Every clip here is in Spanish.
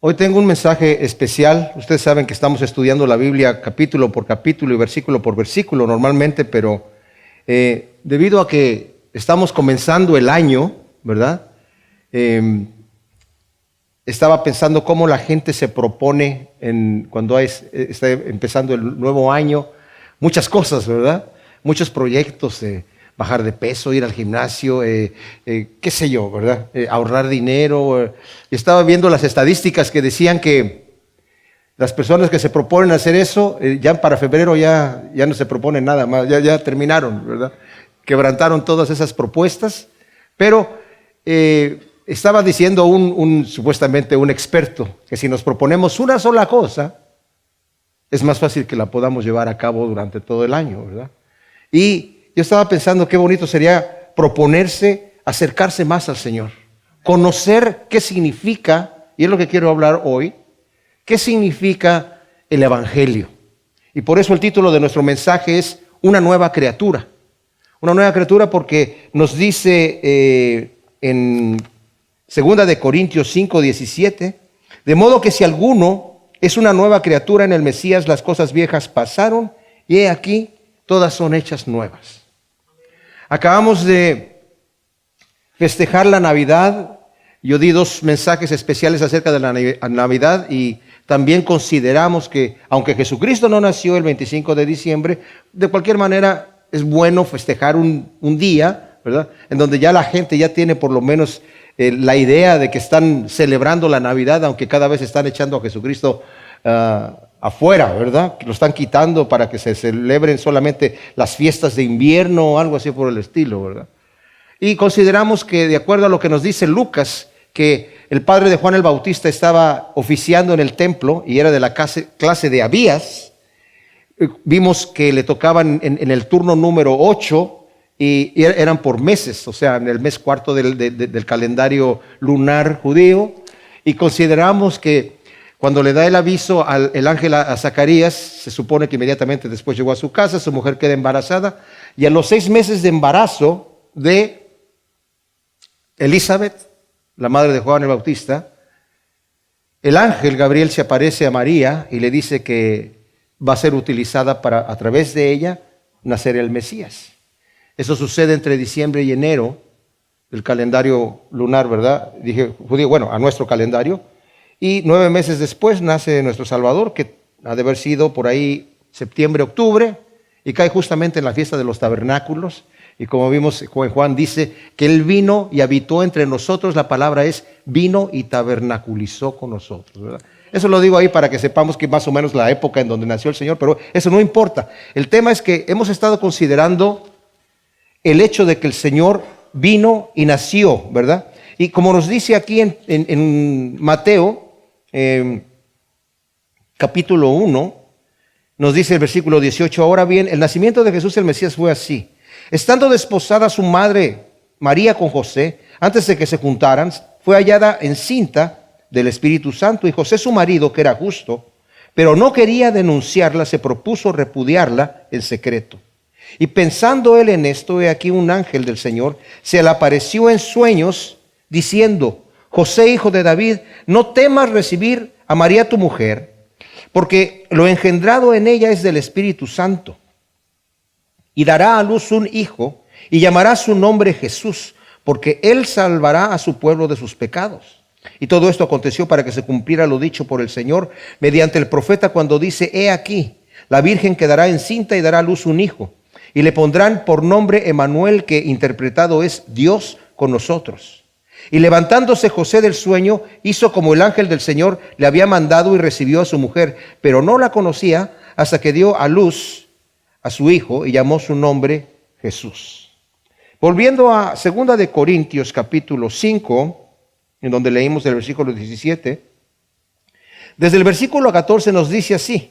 Hoy tengo un mensaje especial. Ustedes saben que estamos estudiando la Biblia capítulo por capítulo y versículo por versículo normalmente, pero debido a que estamos comenzando el año, ¿verdad? Estaba pensando cómo la gente se propone cuando está empezando el nuevo año, muchas cosas, ¿verdad? Muchos proyectos, bajar de peso, ir al gimnasio, qué sé yo, ¿verdad? Ahorrar dinero. Estaba viendo las estadísticas que decían que las personas que se proponen hacer eso, ya para febrero ya no se proponen nada más, ya terminaron, ¿verdad? Quebrantaron todas esas propuestas, pero estaba diciendo supuestamente un experto que si nos proponemos una sola cosa, es más fácil que la podamos llevar a cabo durante todo el año, ¿verdad? Y yo estaba pensando qué bonito sería proponerse acercarse más al Señor, conocer qué significa, y es lo que quiero hablar hoy, qué significa el Evangelio. Y por eso el título de nuestro mensaje es Una nueva criatura. Una nueva criatura porque nos dice en 2 de Corintios 5:17, de modo que si alguno es una nueva criatura en el Mesías, las cosas viejas pasaron y he aquí, todas son hechas nuevas. Acabamos de festejar la Navidad. Yo di 2 mensajes especiales acerca de la Navidad y también consideramos que, aunque Jesucristo no nació el 25 de diciembre, de cualquier manera es bueno festejar un día, ¿verdad? En donde ya la gente ya tiene por lo menos la idea de que están celebrando la Navidad, aunque cada vez están echando a Jesucristo afuera, ¿verdad? Que lo están quitando para que se celebren solamente las fiestas de invierno o algo así por el estilo, ¿verdad? Y consideramos que, de acuerdo a lo que nos dice Lucas, que el padre de Juan el Bautista estaba oficiando en el templo y era de la clase de Abías. Vimos que le tocaban en el turno número 8 y eran por meses, o sea, en el mes cuarto del calendario lunar judío. Y consideramos que cuando le da el aviso el ángel a Zacarías, se supone que inmediatamente después llegó a su casa, su mujer queda embarazada, y a los 6 meses de embarazo de Elizabeth, la madre de Juan el Bautista, el ángel Gabriel se aparece a María y le dice que va a ser utilizada para, a través de ella, nacer el Mesías. Eso sucede entre diciembre y enero del calendario lunar, ¿verdad? Dije judío, bueno, a nuestro calendario. Y 9 meses después nace nuestro Salvador, que ha de haber sido por ahí septiembre, octubre, y cae justamente en la fiesta de los tabernáculos. Y como vimos, Juan dice que Él vino y habitó entre nosotros. La palabra es vino y tabernaculizó con nosotros, ¿verdad? Eso lo digo ahí para que sepamos que más o menos la época en donde nació el Señor, pero eso no importa. El tema es que hemos estado considerando el hecho de que el Señor vino y nació, ¿verdad? Y como nos dice aquí en Mateo, capítulo 1, nos dice el versículo 18, ahora bien, el nacimiento de Jesús el Mesías fue así. Estando desposada su madre María con José, antes de que se juntaran, fue hallada encinta del Espíritu Santo, y José su marido, que era justo, pero no quería denunciarla, se propuso repudiarla en secreto. Y pensando él en esto, he aquí un ángel del Señor se le apareció en sueños, diciendo, José, hijo de David, no temas recibir a María tu mujer, porque lo engendrado en ella es del Espíritu Santo. Y dará a luz un hijo, y llamará su nombre Jesús, porque él salvará a su pueblo de sus pecados. Y todo esto aconteció para que se cumpliera lo dicho por el Señor mediante el profeta cuando dice, he aquí, la virgen quedará encinta y dará a luz un hijo, y le pondrán por nombre Emmanuel, que interpretado es Dios con nosotros. Y levantándose José del sueño, hizo como el ángel del Señor le había mandado y recibió a su mujer, pero no la conocía hasta que dio a luz a su hijo y llamó su nombre Jesús. Volviendo a 2 de Corintios capítulo 5, en donde leímos el versículo 17, desde el versículo 14 nos dice así,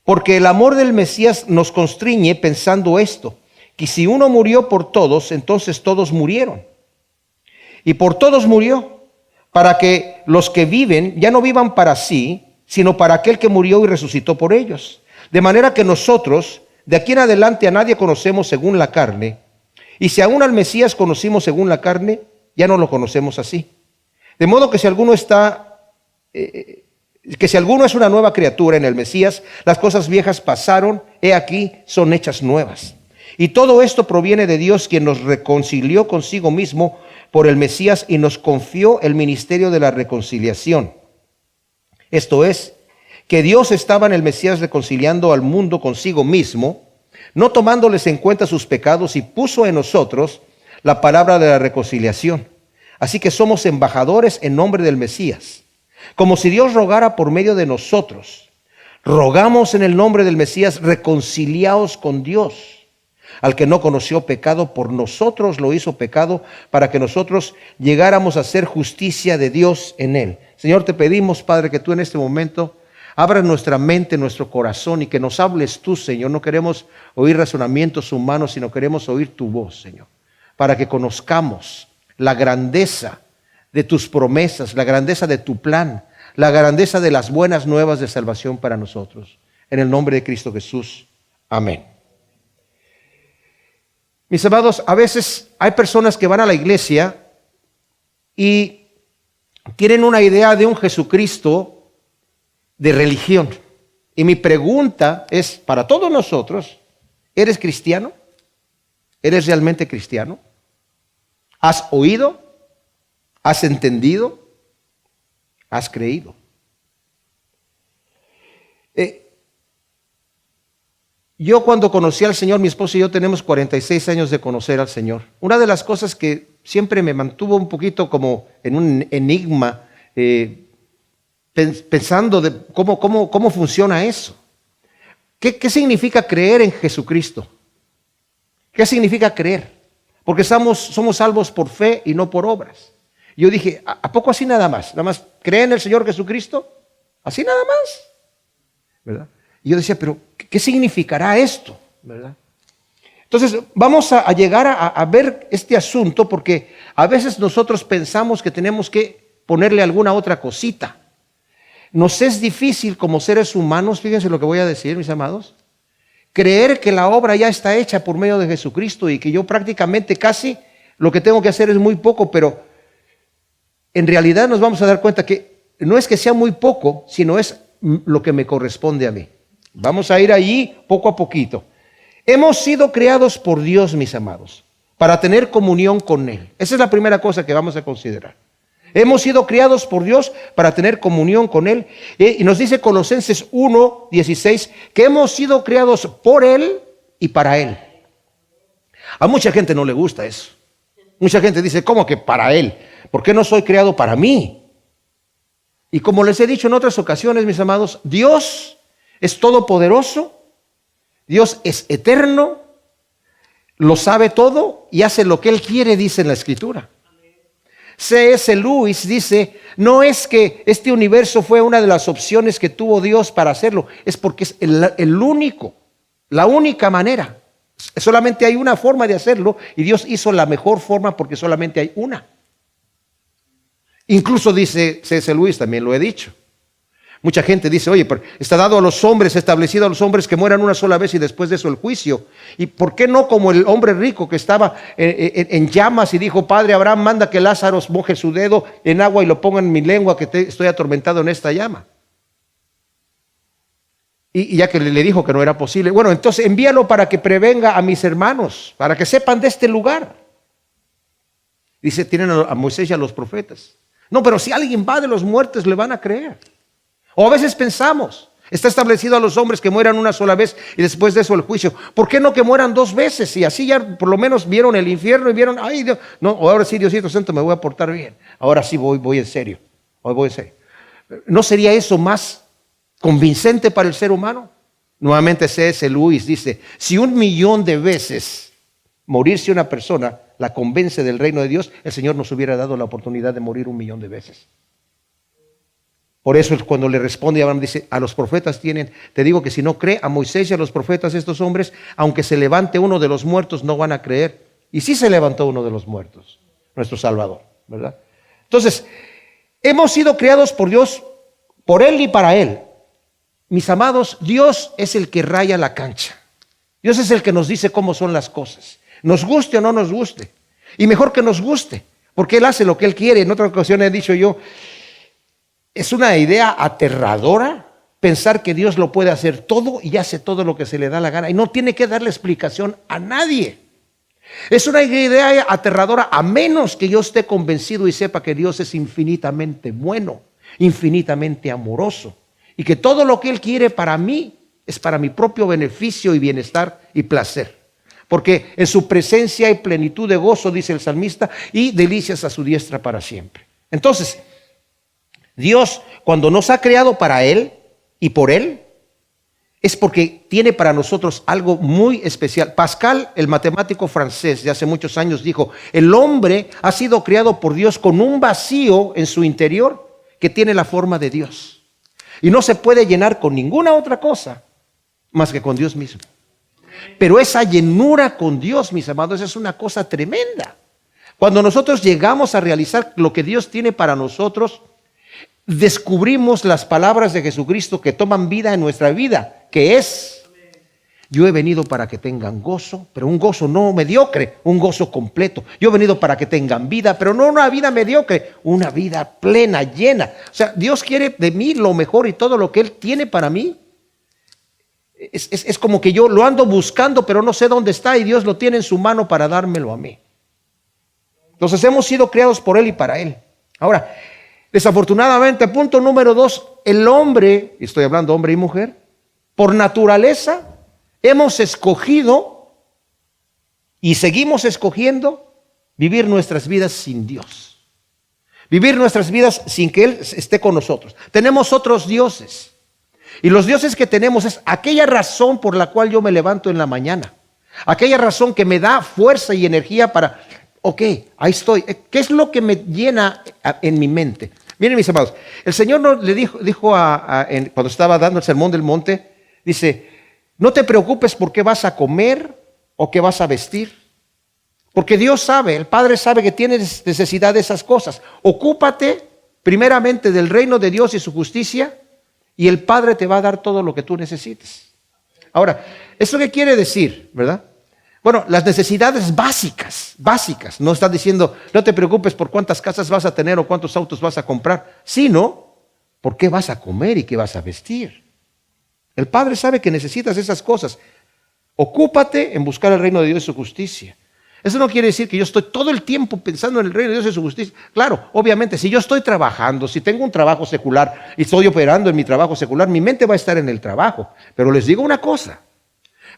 porque el amor del Mesías nos constriñe pensando esto, que si uno murió por todos, entonces todos murieron. Y por todos murió, para que los que viven ya no vivan para sí, sino para aquel que murió y resucitó por ellos. De manera que nosotros, de aquí en adelante a nadie conocemos según la carne, y si aún al Mesías conocimos según la carne, ya no lo conocemos así. De modo que si alguno está que si alguno es una nueva criatura en el Mesías, las cosas viejas pasaron, he aquí, son hechas nuevas. Y todo esto proviene de Dios, quien nos reconcilió consigo mismo por el Mesías y nos confió el ministerio de la reconciliación. Esto es, que Dios estaba en el Mesías reconciliando al mundo consigo mismo, no tomándoles en cuenta sus pecados, y puso en nosotros la palabra de la reconciliación. Así que somos embajadores en nombre del Mesías, como si Dios rogara por medio de nosotros. Rogamos en el nombre del Mesías, reconciliaos con Dios. Al que no conoció pecado, por nosotros lo hizo pecado, para que nosotros llegáramos a ser justicia de Dios en él. Señor, te pedimos, Padre, que tú en este momento abras nuestra mente, nuestro corazón, y que nos hables tú, Señor. No queremos oír razonamientos humanos, sino queremos oír tu voz, Señor, para que conozcamos la grandeza de tus promesas, la grandeza de tu plan, la grandeza de las buenas nuevas de salvación para nosotros. En el nombre de Cristo Jesús. Amén. Mis amados, a veces hay personas que van a la iglesia y tienen una idea de un Jesucristo de religión. Y mi pregunta es para todos nosotros, ¿eres cristiano? ¿Eres realmente cristiano? ¿Has oído? ¿Has entendido? ¿Has creído? Yo cuando conocí al Señor, mi esposo y yo tenemos 46 años de conocer al Señor. Una de las cosas que siempre me mantuvo un poquito como en un enigma, pensando de cómo funciona eso. ¿Qué significa creer en Jesucristo? ¿Qué significa creer? Porque somos salvos por fe y no por obras. Yo dije, ¿a poco así nada más? ¿Nada más cree en el Señor Jesucristo? ¿Así nada más? ¿Verdad? Y yo decía, pero ¿qué significará esto? ¿Verdad? Entonces vamos a llegar a ver este asunto, porque a veces nosotros pensamos que tenemos que ponerle alguna otra cosita. Nos es difícil como seres humanos, fíjense lo que voy a decir, mis amados, creer que la obra ya está hecha por medio de Jesucristo y que yo prácticamente casi lo que tengo que hacer es muy poco, pero en realidad nos vamos a dar cuenta que no es que sea muy poco, sino es lo que me corresponde a mí. Vamos a ir allí poco a poquito. Hemos sido creados por Dios, mis amados, para tener comunión con Él. Esa es la primera cosa que vamos a considerar. Hemos sido creados por Dios para tener comunión con Él. Y nos dice Colosenses 1:16 que hemos sido creados por Él y para Él. A mucha gente no le gusta eso. Mucha gente dice, ¿cómo que para Él? ¿Por qué no soy creado para mí? Y como les he dicho en otras ocasiones, mis amados, Dios es todopoderoso, Dios es eterno, lo sabe todo y hace lo que Él quiere, dice en la Escritura. C.S. Lewis dice, no es que este universo fue una de las opciones que tuvo Dios para hacerlo, es porque es el único, la única manera. Solamente hay una forma de hacerlo y Dios hizo la mejor forma porque solamente hay una. Incluso dice C.S. Lewis, también lo he dicho. Mucha gente dice, oye, pero está dado a los hombres, establecido a los hombres que mueran una sola vez y después de eso el juicio. ¿Y por qué no como el hombre rico que estaba en llamas y dijo, Padre Abraham, manda que Lázaro moje su dedo en agua y lo ponga en mi lengua que estoy atormentado en esta llama? Y ya que le dijo que no era posible, bueno, entonces envíalo para que prevenga a mis hermanos, para que sepan de este lugar. Dice, tienen a Moisés y a los profetas. No, pero si alguien va de los muertos le van a creer. O a veces pensamos, está establecido a los hombres que mueran una sola vez y después de eso el juicio. ¿Por qué no que mueran dos veces? Y así ya por lo menos vieron el infierno y vieron, ay Dios, no, ahora sí Diosito Santo me voy a portar bien. Ahora sí voy en serio, hoy voy en serio. ¿No sería eso más convincente para el ser humano? Nuevamente C.S. Lewis dice, si 1,000,000 de veces morirse una persona la convence del reino de Dios, el Señor nos hubiera dado la oportunidad de morir 1,000,000 de veces. Por eso cuando le responde Abraham dice, a los profetas te digo que si no cree a Moisés y a los profetas, estos hombres, aunque se levante uno de los muertos, no van a creer. Y sí se levantó uno de los muertos, nuestro Salvador, ¿verdad? Entonces, hemos sido creados por Dios, por Él y para Él. Mis amados, Dios es el que raya la cancha. Dios es el que nos dice cómo son las cosas. Nos guste o no nos guste. Y mejor que nos guste, porque Él hace lo que Él quiere. En otra ocasión he dicho yo, Es una idea aterradora pensar que Dios lo puede hacer todo y hace todo lo que se le da la gana y no tiene que darle explicación a nadie. Es una idea aterradora a menos que yo esté convencido y sepa que Dios es infinitamente bueno, infinitamente amoroso y que todo lo que Él quiere para mí es para mi propio beneficio y bienestar y placer. Porque en su presencia hay plenitud de gozo, dice el salmista, y delicias a su diestra para siempre. Entonces, Dios, cuando nos ha creado para Él y por Él, es porque tiene para nosotros algo muy especial. Pascal, el matemático francés de hace muchos años, dijo, el hombre ha sido creado por Dios con un vacío en su interior que tiene la forma de Dios. Y no se puede llenar con ninguna otra cosa más que con Dios mismo. Pero esa llenura con Dios, mis amados, es una cosa tremenda. Cuando nosotros llegamos a realizar lo que Dios tiene para nosotros, descubrimos las palabras de Jesucristo que toman vida en nuestra vida, que es, yo he venido para que tengan gozo, pero un gozo no mediocre, un gozo completo. Yo he venido para que tengan vida, pero no una vida mediocre, una vida plena, llena. O sea, Dios quiere de mí lo mejor y todo lo que Él tiene para mí. Es como que yo lo ando buscando, pero no sé dónde está y Dios lo tiene en su mano para dármelo a mí. Entonces hemos sido creados por Él y para Él. Ahora, desafortunadamente, punto número 2, el hombre, estoy hablando hombre y mujer, por naturaleza hemos escogido y seguimos escogiendo vivir nuestras vidas sin Dios. Vivir nuestras vidas sin que Él esté con nosotros. Tenemos otros dioses. Y los dioses que tenemos es aquella razón por la cual yo me levanto en la mañana. Aquella razón que me da fuerza y energía para, ok, ahí estoy. ¿Qué es lo que me llena en mi mente? Miren, mis amados, el Señor le dijo cuando estaba dando el sermón del monte, dice, no te preocupes por qué vas a comer o qué vas a vestir. Porque Dios sabe, el Padre sabe que tienes necesidad de esas cosas. Ocúpate primeramente del reino de Dios y su justicia y el Padre te va a dar todo lo que tú necesites. Ahora, ¿eso qué quiere decir, verdad? Bueno, las necesidades básicas, no están diciendo, no te preocupes por cuántas casas vas a tener o cuántos autos vas a comprar, sino por qué vas a comer y qué vas a vestir. El Padre sabe que necesitas esas cosas. Ocúpate en buscar el reino de Dios y su justicia. Eso no quiere decir que yo estoy todo el tiempo pensando en el reino de Dios y su justicia. Claro, obviamente, si yo estoy trabajando, si tengo un trabajo secular y estoy operando en mi trabajo secular, mi mente va a estar en el trabajo. Pero les digo una cosa,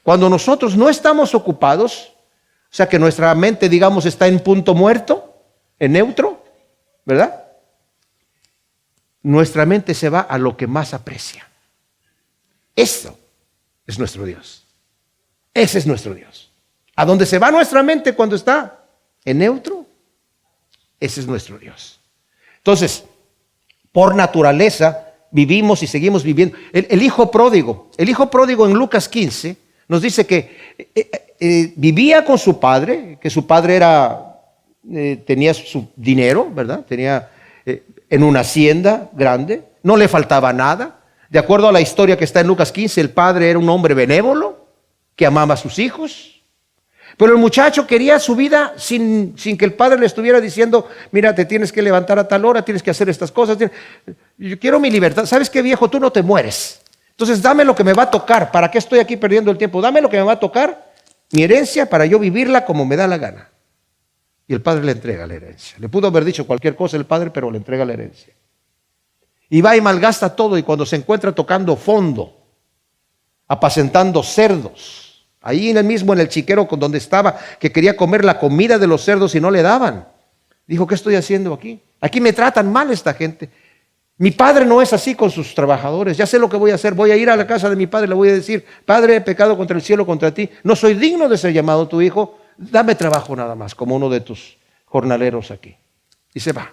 cuando nosotros no estamos ocupados, o sea que nuestra mente, digamos, está en punto muerto, en neutro, ¿verdad? Nuestra mente se va a lo que más aprecia. Eso es nuestro Dios. Ese es nuestro Dios. ¿A dónde se va nuestra mente cuando está en neutro? Ese es nuestro Dios. Entonces, por naturaleza, vivimos y seguimos viviendo. El hijo pródigo en Lucas 15 nos dice que vivía con su padre, que su padre tenía su dinero, ¿verdad? Tenía en una hacienda grande, no le faltaba nada. De acuerdo a la historia que está en Lucas 15, el padre era un hombre benévolo, que amaba a sus hijos. Pero el muchacho quería su vida sin que el padre le estuviera diciendo, mira, te tienes que levantar a tal hora, tienes que hacer estas cosas. Yo quiero mi libertad. ¿Sabes qué, viejo? Tú no te mueres. Entonces dame lo que me va a tocar. ¿Para qué estoy aquí perdiendo el tiempo? Dame lo que me va a tocar, mi herencia, para yo vivirla como me da la gana. Y el padre le entrega la herencia. Le pudo haber dicho cualquier cosa el padre, pero le entrega la herencia. Y va y malgasta todo, y cuando se encuentra tocando fondo, apacentando cerdos, ahí en el chiquero donde estaba, que quería comer la comida de los cerdos y no le daban. Dijo, ¿qué estoy haciendo aquí? Aquí me tratan mal esta gente. Mi padre no es así con sus trabajadores. Ya sé lo que voy a hacer. Voy a ir a la casa de mi padre y le voy a decir, Padre, he pecado contra el cielo, contra ti. No soy digno de ser llamado tu hijo. Dame trabajo nada más, como uno de tus jornaleros aquí. Y se va.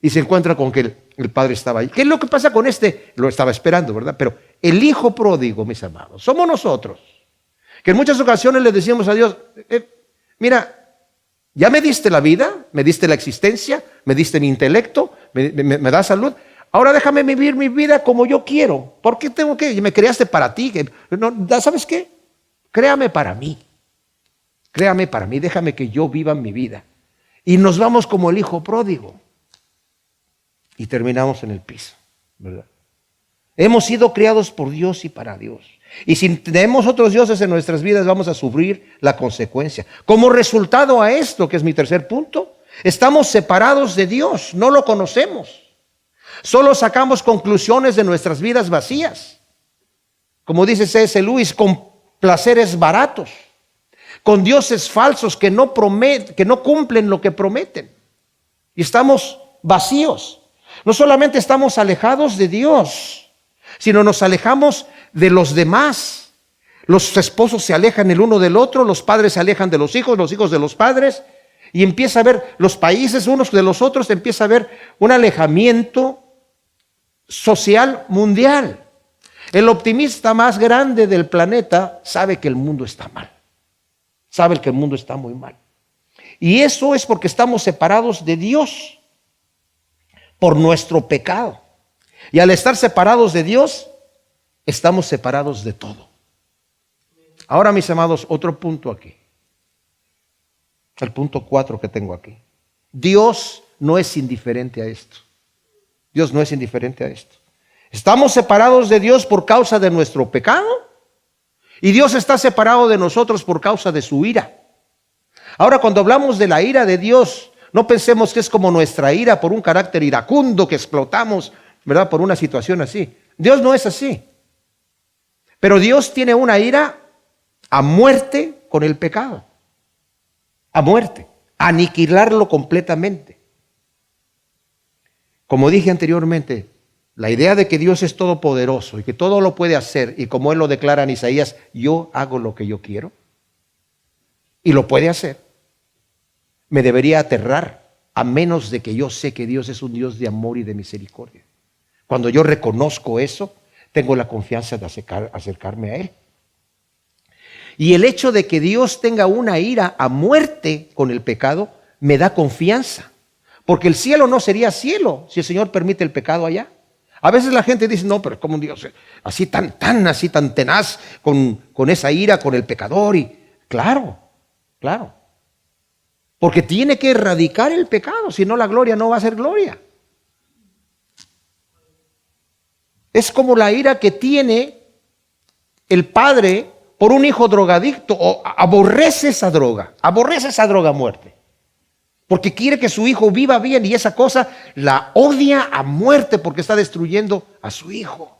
Y se encuentra con que el padre estaba ahí. ¿Qué es lo que pasa con este? Lo estaba esperando, ¿verdad? Pero el hijo pródigo, mis amados, somos nosotros. Que en muchas ocasiones le decimos a Dios, mira, ya me diste la vida, me diste la existencia, me diste mi intelecto, me das salud. Ahora déjame vivir mi vida como yo quiero. ¿Por qué tengo que? Me creaste para ti. No, ¿sabes qué? Créame para mí. Créame para mí, déjame que yo viva mi vida. Y nos vamos como el hijo pródigo. y terminamos en el piso, ¿verdad? Hemos sido criados por Dios y para Dios. Y si tenemos otros dioses en nuestras vidas, vamos a sufrir la consecuencia. Como resultado a esto, que es mi tercer punto, estamos separados de Dios, no lo conocemos. Solo sacamos conclusiones de nuestras vidas vacías. Como dice C.S. Lewis, con placeres baratos, con dioses falsos que no cumplen lo que prometen. Y estamos vacíos. No solamente estamos alejados de Dios, sino nos alejamos de los demás. Los esposos se alejan el uno del otro, los padres se alejan de los hijos de los padres, y empieza a haber los países unos de los otros, empieza a haber un alejamiento social mundial. El optimista más grande del planeta sabe que el mundo está mal, sabe que el mundo está muy mal. Y eso es porque estamos separados de Dios por nuestro pecado. Y al estar separados de Dios, estamos separados de todo. Ahora, mis amados, otro punto aquí. El punto 4 que tengo aquí. Dios no es indiferente a esto. Dios no es indiferente a esto. Estamos separados de Dios por causa de nuestro pecado, y Dios está separado de nosotros por causa de su ira. Ahora, cuando hablamos de la ira de Dios, no pensemos que es como nuestra ira por un carácter iracundo que explotamos, ¿verdad?, por una situación así. Dios no es así. Pero Dios tiene una ira a muerte con el pecado. A muerte. Aniquilarlo completamente. Como dije anteriormente, la idea de que Dios es todopoderoso y que todo lo puede hacer, y como Él lo declara en Isaías, yo hago lo que yo quiero, y lo puede hacer, me debería aterrar, a menos de que yo sé que Dios es un Dios de amor y de misericordia. Cuando yo reconozco eso, tengo la confianza de acercarme a Él. Y el hecho de que Dios tenga una ira a muerte con el pecado, me da confianza. Porque el cielo no sería cielo si el Señor permite el pecado allá. A veces la gente dice, no, pero ¿cómo Dios así tan tenaz con esa ira, con el pecador? Y claro. Porque tiene que erradicar el pecado, si no la gloria no va a ser gloria. Es como la ira que tiene el padre por un hijo drogadicto, o aborrece esa droga a muerte. Porque quiere que su hijo viva bien, y esa cosa la odia a muerte porque está destruyendo a su hijo.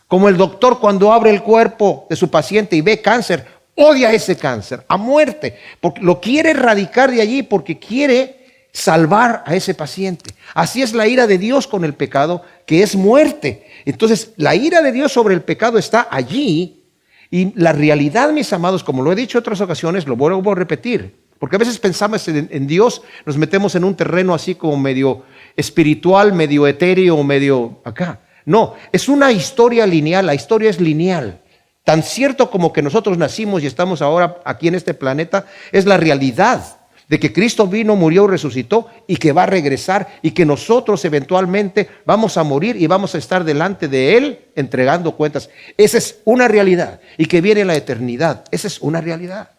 Como el doctor cuando abre el cuerpo de su paciente y ve cáncer, odia ese cáncer a muerte, porque lo quiere erradicar de allí, porque quiere salvar a ese paciente. Así es la ira de Dios con el pecado, que es muerte. Entonces, la ira de Dios sobre el pecado está allí, y la realidad, mis amados, como lo he dicho en otras ocasiones, lo vuelvo a repetir, porque a veces pensamos en Dios, nos metemos en un terreno así como medio espiritual, medio etéreo, medio acá. No, es una historia lineal, la historia es lineal. Tan cierto como que nosotros nacimos y estamos ahora aquí en este planeta, es la realidad de que Cristo vino, murió, resucitó, y que va a regresar, y que nosotros eventualmente vamos a morir y vamos a estar delante de Él entregando cuentas. Esa es una realidad, y que viene la eternidad. Esa es una realidad.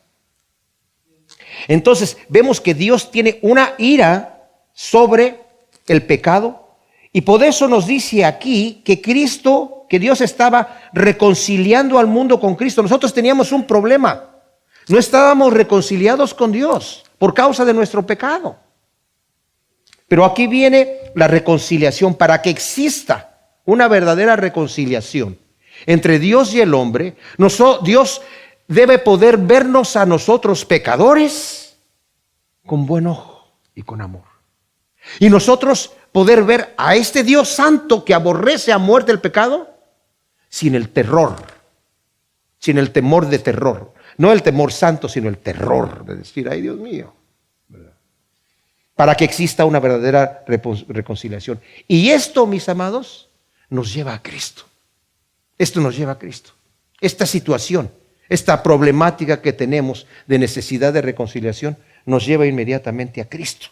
Entonces vemos que Dios tiene una ira sobre el pecado, y por eso nos dice aquí que Dios estaba reconciliando al mundo con Cristo. Nosotros teníamos un problema, no estábamos reconciliados con Dios por causa de nuestro pecado. Pero aquí viene la reconciliación. Para que exista una verdadera reconciliación entre Dios y el hombre, Dios debe poder vernos a nosotros pecadores con buen ojo y con amor. Y nosotros poder ver a este Dios santo que aborrece a muerte el pecado sin el terror, sin el temor de terror. No el temor santo, sino el terror de decir, ay Dios mío. Para que exista una verdadera reconciliación. Y esto, mis amados, nos lleva a Cristo. Esto nos lleva a Cristo. Esta situación, esta problemática que tenemos de necesidad de reconciliación, nos lleva inmediatamente a Cristo.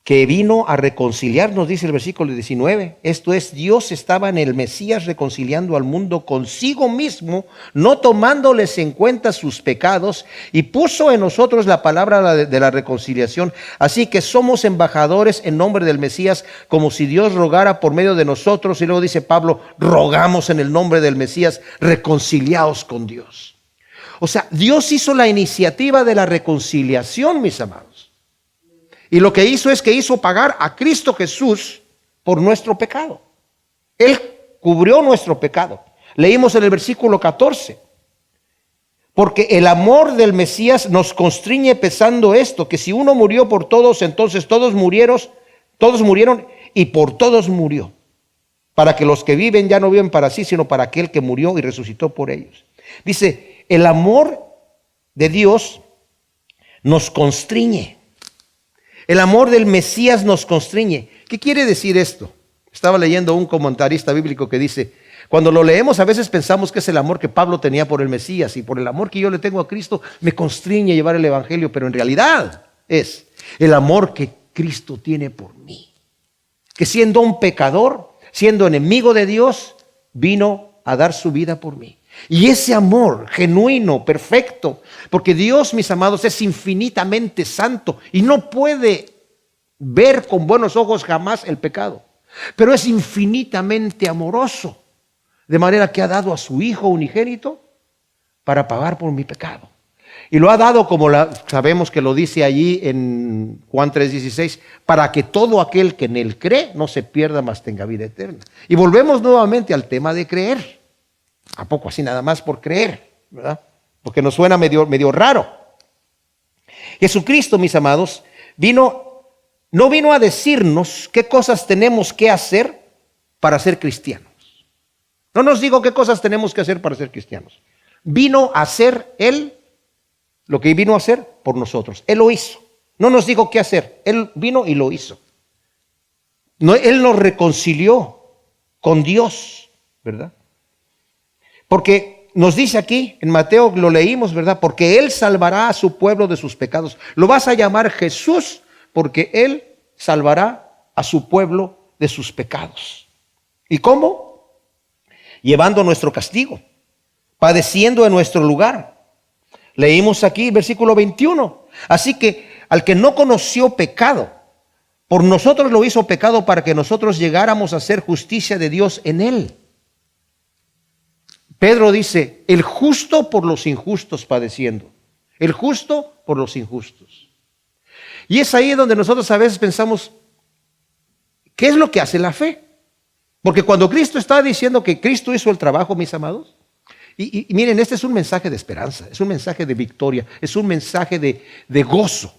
que vino a reconciliarnos, dice el versículo 19. Esto es, Dios estaba en el Mesías reconciliando al mundo consigo mismo, no tomándoles en cuenta sus pecados, y puso en nosotros la palabra de la reconciliación. Así que somos embajadores en nombre del Mesías, como si Dios rogara por medio de nosotros. Y luego dice Pablo, rogamos en el nombre del Mesías, reconciliaos con Dios. O sea, Dios hizo la iniciativa de la reconciliación, mis amados. Y lo que hizo es que hizo pagar a Cristo Jesús por nuestro pecado. Él cubrió nuestro pecado. Leímos en el versículo 14. Porque el amor del Mesías nos constriñe pensando esto, que si uno murió por todos, entonces todos murieron y por todos murió. Para que los que viven ya no viven para sí, sino para aquel que murió y resucitó por ellos. Dice, el amor de Dios nos constriñe. El amor del Mesías nos constriñe. ¿Qué quiere decir esto? Estaba leyendo un comentarista bíblico que dice, cuando lo leemos a veces pensamos que es el amor que Pablo tenía por el Mesías y por el amor que yo le tengo a Cristo me constriñe llevar el evangelio, pero en realidad es el amor que Cristo tiene por mí. Que siendo un pecador, siendo enemigo de Dios, vino a dar su vida por mí. Y ese amor genuino, perfecto, porque Dios, mis amados, es infinitamente santo y no puede ver con buenos ojos jamás el pecado, pero es infinitamente amoroso, de manera que ha dado a su Hijo unigénito para pagar por mi pecado. Y lo ha dado, como sabemos que lo dice allí en Juan 3:16, para que todo aquel que en Él cree no se pierda, mas tenga vida eterna. Y volvemos nuevamente al tema de creer. ¿A poco así nada más por creer? ¿Verdad? Porque nos suena medio raro. Jesucristo, mis amados, no vino a decirnos qué cosas tenemos que hacer para ser cristianos. No nos digo qué cosas tenemos que hacer para ser cristianos. Vino a hacer Él lo que vino a hacer por nosotros. Él lo hizo. No nos dijo qué hacer. Él vino y lo hizo. Él nos reconcilió con Dios, ¿verdad? Porque nos dice aquí, en Mateo lo leímos, ¿verdad? Porque Él salvará a su pueblo de sus pecados. Lo vas a llamar Jesús porque Él salvará a su pueblo de sus pecados. ¿Y cómo? Llevando nuestro castigo, padeciendo en nuestro lugar. Leímos aquí versículo 21. Así que al que no conoció pecado, por nosotros lo hizo pecado para que nosotros llegáramos a ser justicia de Dios en Él. Pedro dice, el justo por los injustos padeciendo. El justo por los injustos. Y es ahí donde nosotros a veces pensamos, ¿qué es lo que hace la fe? Porque cuando Cristo está diciendo que Cristo hizo el trabajo, mis amados, y miren, este es un mensaje de esperanza, es un mensaje de victoria, es un mensaje de gozo.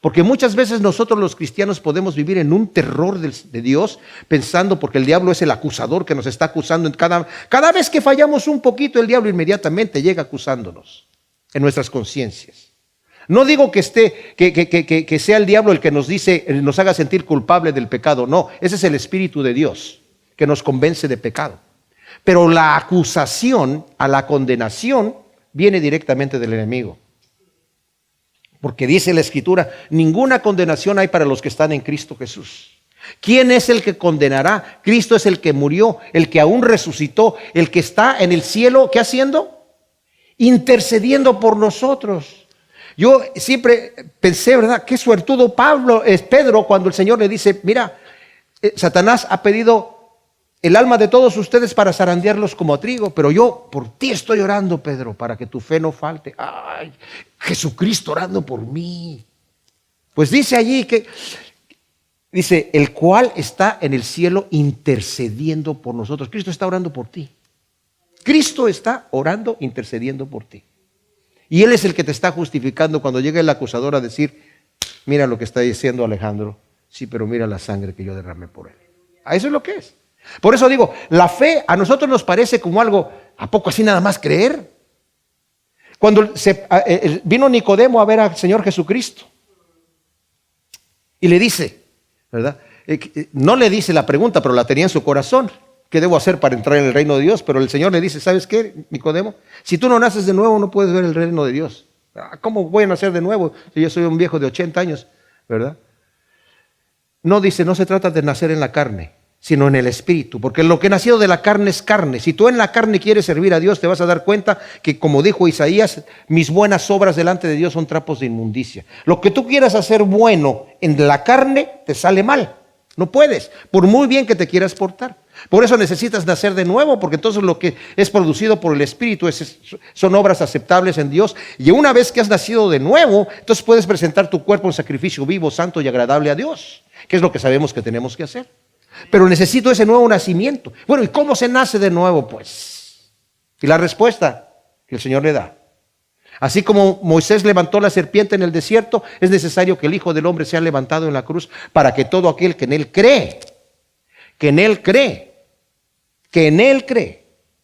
Porque muchas veces nosotros los cristianos podemos vivir en un terror de Dios, pensando, porque el diablo es el acusador que nos está acusando. Cada vez que fallamos un poquito, el diablo inmediatamente llega acusándonos en nuestras conciencias. No digo que sea el diablo el que nos haga sentir culpable del pecado. No, ese es el Espíritu de Dios que nos convence de pecado. Pero la acusación a la condenación viene directamente del enemigo. Porque dice la Escritura, ninguna condenación hay para los que están en Cristo Jesús. ¿Quién es el que condenará? Cristo es el que murió, el que aún resucitó, el que está en el cielo. ¿Qué haciendo? Intercediendo por nosotros. Yo siempre pensé, ¿verdad? Qué suertudo Pedro, cuando el Señor le dice, mira, Satanás ha pedido el alma de todos ustedes para zarandearlos como a trigo, pero yo por ti estoy orando, Pedro, para que tu fe no falte. Ay, Jesucristo orando por mí. Pues dice allí dice, el cual está en el cielo intercediendo por nosotros. Cristo está orando por ti. Cristo está orando, intercediendo por ti. Y Él es el que te está justificando cuando llega el acusador a decir, mira lo que está diciendo Alejandro. Sí, pero mira la sangre que yo derramé por él. A eso es lo que es. Por eso digo, la fe a nosotros nos parece como algo, ¿a poco así nada más creer? Cuando vino Nicodemo a ver al Señor Jesucristo y le dice, ¿verdad? No le dice la pregunta, pero la tenía en su corazón. ¿Qué debo hacer para entrar en el reino de Dios? Pero el Señor le dice, ¿sabes qué, Nicodemo? Si tú no naces de nuevo, no puedes ver el reino de Dios. ¿Cómo voy a nacer de nuevo si yo soy un viejo de 80 años? ¿Verdad? No dice, no se trata de nacer en la carne, sino en el Espíritu, porque lo que ha nacido de la carne es carne. Si tú en la carne quieres servir a Dios, te vas a dar cuenta que, como dijo Isaías, mis buenas obras delante de Dios son trapos de inmundicia. Lo que tú quieras hacer bueno en la carne, te sale mal. No puedes, por muy bien que te quieras portar. Por eso necesitas nacer de nuevo, porque entonces lo que es producido por el Espíritu son obras aceptables en Dios. Y una vez que has nacido de nuevo, entonces puedes presentar tu cuerpo en sacrificio vivo, santo y agradable a Dios, que es lo que sabemos que tenemos que hacer. Pero necesito ese nuevo nacimiento. Bueno, ¿y cómo se nace de nuevo, pues? Y la respuesta que el Señor le da. Así como Moisés levantó la serpiente en el desierto, es necesario que el Hijo del Hombre sea levantado en la cruz para que todo aquel que en Él cree,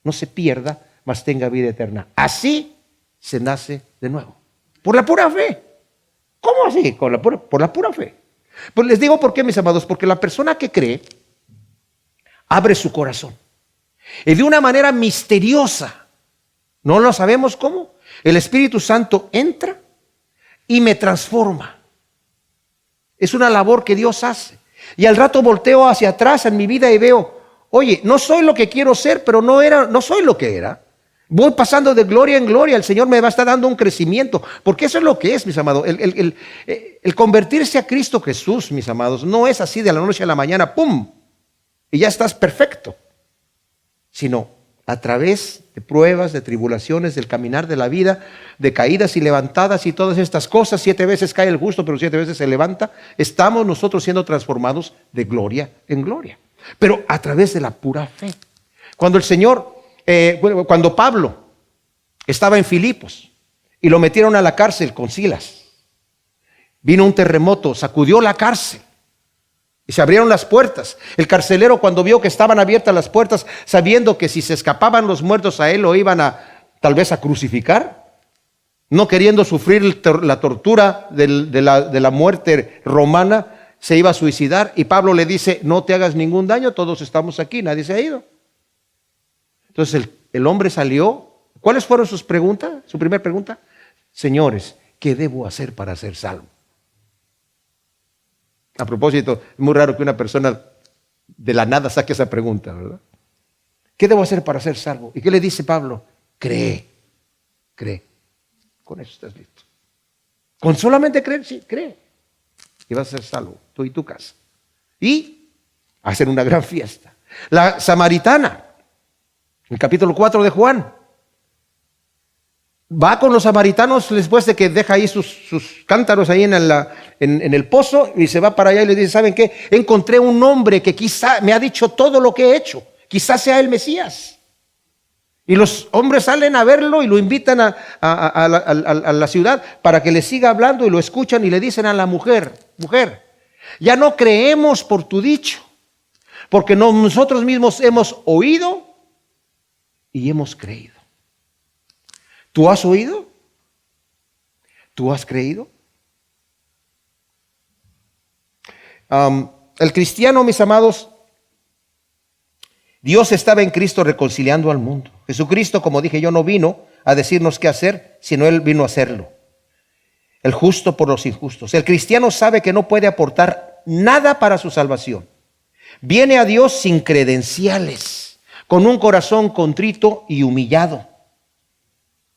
no se pierda, mas tenga vida eterna. Así se nace de nuevo. Por la pura fe. ¿Cómo así? Por la pura fe. Pues les digo por qué, mis amados, porque la persona que cree abre su corazón. Y de una manera misteriosa, no lo sabemos cómo, el Espíritu Santo entra y me transforma. Es una labor que Dios hace. Y al rato volteo hacia atrás en mi vida y veo, oye, no soy lo que quiero ser, pero no soy lo que era. Voy pasando de gloria en gloria, el Señor me va a estar dando un crecimiento, porque eso es lo que es, mis amados. El convertirse a Cristo Jesús, mis amados, no es así de la noche a la mañana, ¡pum!, y ya estás perfecto, sino a través de pruebas, de tribulaciones, del caminar de la vida, de caídas y levantadas y todas estas cosas. 7 veces cae el justo, pero 7 veces se levanta. Estamos nosotros siendo transformados de gloria en gloria, pero a través de la pura fe. Cuando el Señor... cuando Pablo estaba en Filipos y lo metieron a la cárcel con Silas, vino un terremoto, sacudió la cárcel y se abrieron las puertas. El carcelero, cuando vio que estaban abiertas las puertas, sabiendo que si se escapaban los muertos a él lo iban tal vez a crucificar, no queriendo sufrir la tortura de la muerte romana, se iba a suicidar. Y Pablo le dice, no te hagas ningún daño, todos estamos aquí, nadie se ha ido. Entonces el hombre salió. ¿Cuáles fueron sus preguntas? Su primera pregunta: señores, ¿qué debo hacer para ser salvo? A propósito, es muy raro que una persona de la nada saque esa pregunta, ¿verdad? ¿Qué debo hacer para ser salvo? ¿Y qué le dice Pablo? Cree. Con eso estás listo. Con solamente creer, sí, cree. Y vas a ser salvo, tú y tu casa. Y hacer una gran fiesta. La samaritana, el capítulo 4 de Juan, va con los samaritanos después de que deja ahí sus cántaros ahí en el pozo, y se va para allá y le dice, ¿saben qué? Encontré un hombre que quizá me ha dicho todo lo que he hecho, quizás sea el Mesías. Y los hombres salen a verlo y lo invitan a la ciudad para que le siga hablando, y lo escuchan y le dicen a la mujer, ya no creemos por tu dicho, porque nosotros mismos hemos oído y hemos creído. ¿Tú has oído? ¿Tú has creído? El cristiano, mis amados, Dios estaba en Cristo reconciliando al mundo. Jesucristo, como dije yo, no vino a decirnos qué hacer, sino Él vino a hacerlo. El justo por los injustos. El cristiano sabe que no puede aportar nada para su salvación. Viene a Dios sin credenciales, con un corazón contrito y humillado,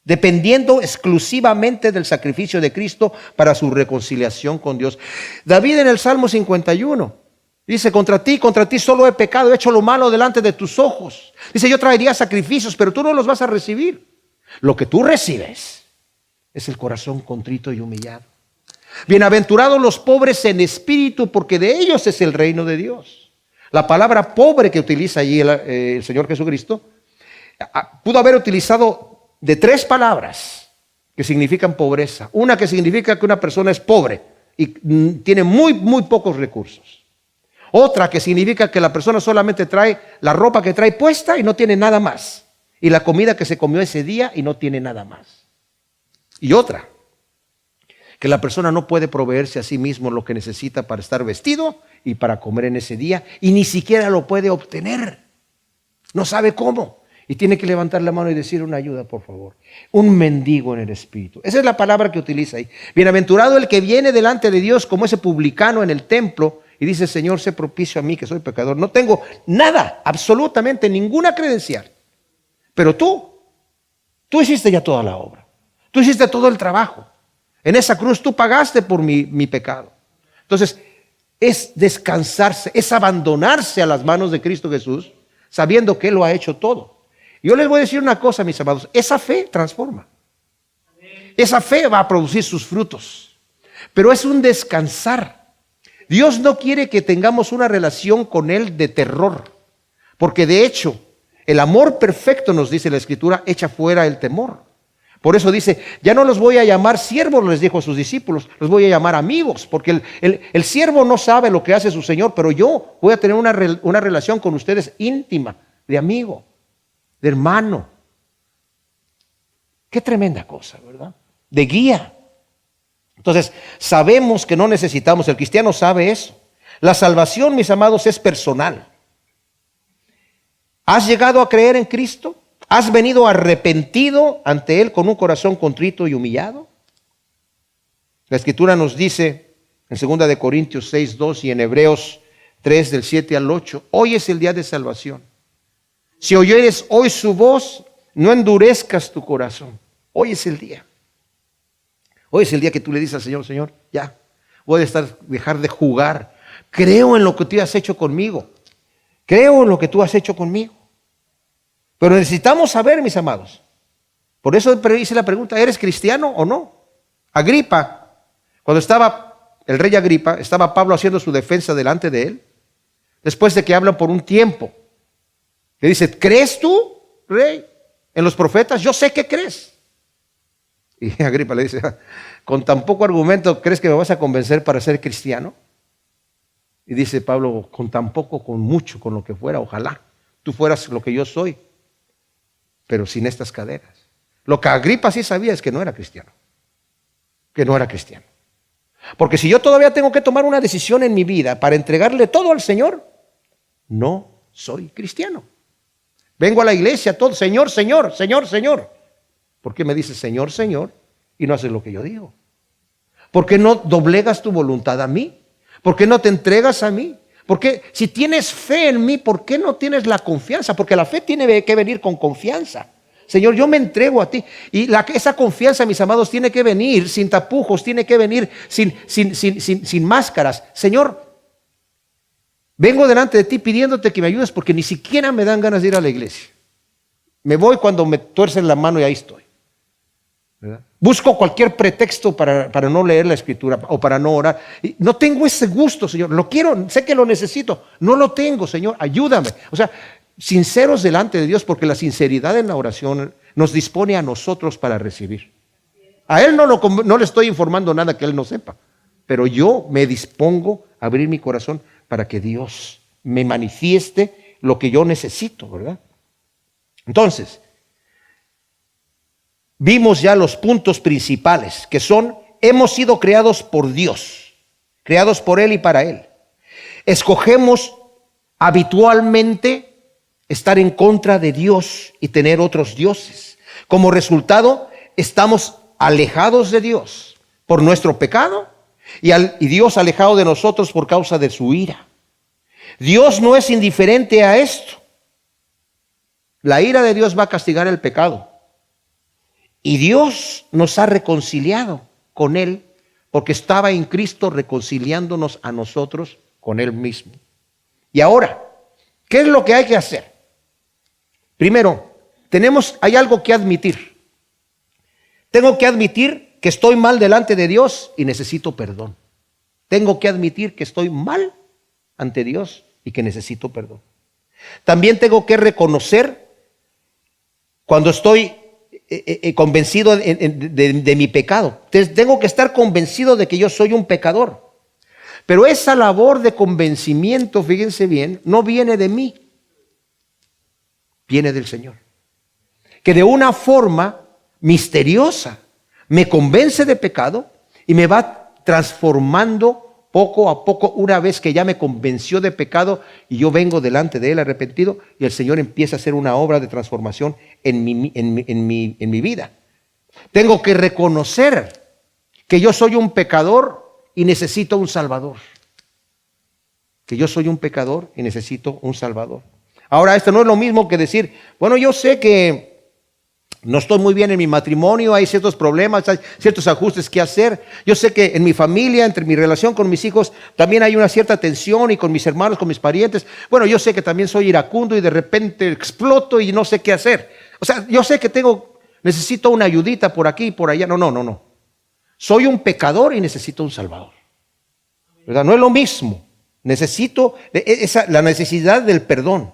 dependiendo exclusivamente del sacrificio de Cristo para su reconciliación con Dios. David en el Salmo 51 dice, contra ti solo he pecado, he hecho lo malo delante de tus ojos. Dice, yo traería sacrificios, pero tú no los vas a recibir. Lo que tú recibes es el corazón contrito y humillado. Bienaventurados los pobres en espíritu, porque de ellos es el reino de Dios. La palabra pobre que utiliza allí el Señor Jesucristo, pudo haber utilizado de 3 palabras que significan pobreza. Una que significa que una persona es pobre y tiene muy, muy pocos recursos. Otra que significa que la persona solamente trae la ropa que trae puesta y no tiene nada más. Y la comida que se comió ese día y no tiene nada más. Y otra, que la persona no puede proveerse a sí mismo lo que necesita para estar vestido y para comer en ese día, y ni siquiera lo puede obtener. No sabe cómo. Y tiene que levantar la mano y decir una ayuda, por favor. Un mendigo en el espíritu. Esa es la palabra que utiliza ahí. Bienaventurado el que viene delante de Dios como ese publicano en el templo y dices, Señor, sé propicio a mí que soy pecador. No tengo nada, absolutamente ninguna credencial. Pero tú hiciste ya toda la obra. Tú hiciste todo el trabajo. En esa cruz tú pagaste por mi pecado. Entonces, es descansarse, es abandonarse a las manos de Cristo Jesús, sabiendo que Él lo ha hecho todo. Yo les voy a decir una cosa, mis amados, esa fe transforma. Esa fe va a producir sus frutos, pero es un descansar. Dios no quiere que tengamos una relación con Él de terror, porque de hecho, el amor perfecto, nos dice la Escritura, echa fuera el temor. Por eso dice, ya no los voy a llamar siervos, les dijo a sus discípulos, los voy a llamar amigos, porque el siervo no sabe lo que hace su Señor, pero yo voy a tener una relación con ustedes íntima, de amigo, de hermano. Qué tremenda cosa, ¿verdad? De guía. Entonces, sabemos que no necesitamos, el cristiano sabe eso. La salvación, mis amados, es personal. ¿Has llegado a creer en Cristo? ¿Has venido arrepentido ante Él con un corazón contrito y humillado? La Escritura nos dice en 2 de Corintios 6:2 y en Hebreos 3 del 7 al 8, hoy es el día de salvación. Si oyeres hoy su voz, no endurezcas tu corazón. Hoy es el día. Hoy es el día que tú le dices al Señor, Señor, ya, voy a dejar de jugar. Creo en lo que tú has hecho conmigo. Creo en lo que tú has hecho conmigo. Pero necesitamos saber, mis amados. Por eso hice la pregunta, ¿eres cristiano o no? Agripa, cuando estaba el rey Agripa, estaba Pablo haciendo su defensa delante de él, después de que hablan por un tiempo. Le dice, ¿crees tú, rey, en los profetas? Yo sé que crees. Y Agripa le dice, con tan poco argumento, ¿crees que me vas a convencer para ser cristiano? Y dice Pablo, con tan poco, con mucho, con lo que fuera, ojalá tú fueras lo que yo soy, pero sin estas caderas. Lo que Agripa sí sabía es que no era cristiano. Que no era cristiano. Porque si yo todavía tengo que tomar una decisión en mi vida para entregarle todo al Señor, no soy cristiano. Vengo a la iglesia todo, Señor, Señor, Señor, Señor. ¿Por qué me dices Señor, Señor y no haces lo que yo digo? ¿Por qué no doblegas tu voluntad a mí? ¿Por qué no te entregas a mí? Porque si tienes fe en mí, ¿por qué no tienes la confianza? Porque la fe tiene que venir con confianza. Señor, yo me entrego a ti. Y esa confianza, mis amados, tiene que venir sin tapujos, tiene que venir sin máscaras. Señor, vengo delante de ti pidiéndote que me ayudes porque ni siquiera me dan ganas de ir a la iglesia. Me voy cuando me tuercen la mano y ahí estoy. ¿Verdad? Busco cualquier pretexto para no leer la Escritura o para no orar. Y no tengo ese gusto, Señor. Lo quiero, sé que lo necesito. No lo tengo, Señor. Ayúdame. O sea, sinceros delante de Dios, porque la sinceridad en la oración nos dispone a nosotros para recibir. A Él no le estoy informando nada que Él no sepa, pero yo me dispongo a abrir mi corazón para que Dios me manifieste lo que yo necesito, ¿verdad? Entonces, vimos ya los puntos principales, que son, hemos sido creados por Dios, creados por Él y para Él. Escogemos habitualmente estar en contra de Dios y tener otros dioses. Como resultado, estamos alejados de Dios por nuestro pecado y Dios alejado de nosotros por causa de su ira. Dios no es indiferente a esto. La ira de Dios va a castigar el pecado. Y Dios nos ha reconciliado con Él porque estaba en Cristo reconciliándonos a nosotros con Él mismo. Y ahora, ¿qué es lo que hay que hacer? Primero, hay algo que admitir. Tengo que admitir que estoy mal delante de Dios y necesito perdón. Tengo que admitir que estoy mal ante Dios y que necesito perdón. También tengo que reconocer cuando estoy convencido de mi pecado. Entonces, tengo que estar convencido de que yo soy un pecador. Pero esa labor de convencimiento, fíjense bien, no viene de mí, viene del Señor, que de una forma misteriosa me convence de pecado y me va transformando poco a poco. Una vez que ya me convenció de pecado y yo vengo delante de Él arrepentido, y el Señor empieza a hacer una obra de transformación en mi vida. Tengo que reconocer que yo soy un pecador y necesito un Salvador. que yo soy un pecador y necesito un Salvador. Ahora, esto no es lo mismo que decir, bueno, yo sé que no estoy muy bien en mi matrimonio, hay ciertos problemas, hay ciertos ajustes que hacer. Yo sé que en mi familia, entre mi relación con mis hijos, también hay una cierta tensión y con mis hermanos, con mis parientes. Bueno, yo sé que también soy iracundo y de repente exploto y no sé qué hacer. O sea, yo sé que necesito una ayudita por aquí y por allá. No. Soy un pecador y necesito un Salvador. ¿Verdad? No es lo mismo. Necesito la necesidad del perdón.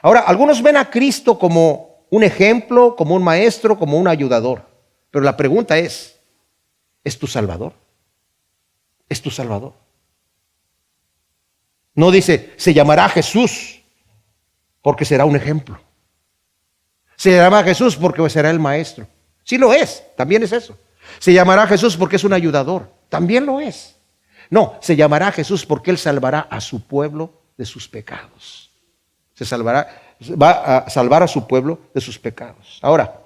Ahora, algunos ven a Cristo como un ejemplo, como un maestro, como un ayudador. Pero la pregunta ¿es tu Salvador? ¿Es tu Salvador? No dice, se llamará Jesús porque será un ejemplo. Se llamará Jesús porque será el maestro. Sí lo es, también es eso. Se llamará Jesús porque es un ayudador. También lo es. No, se llamará Jesús porque Él salvará a su pueblo de sus pecados. Va a salvar a su pueblo de sus pecados. Ahora,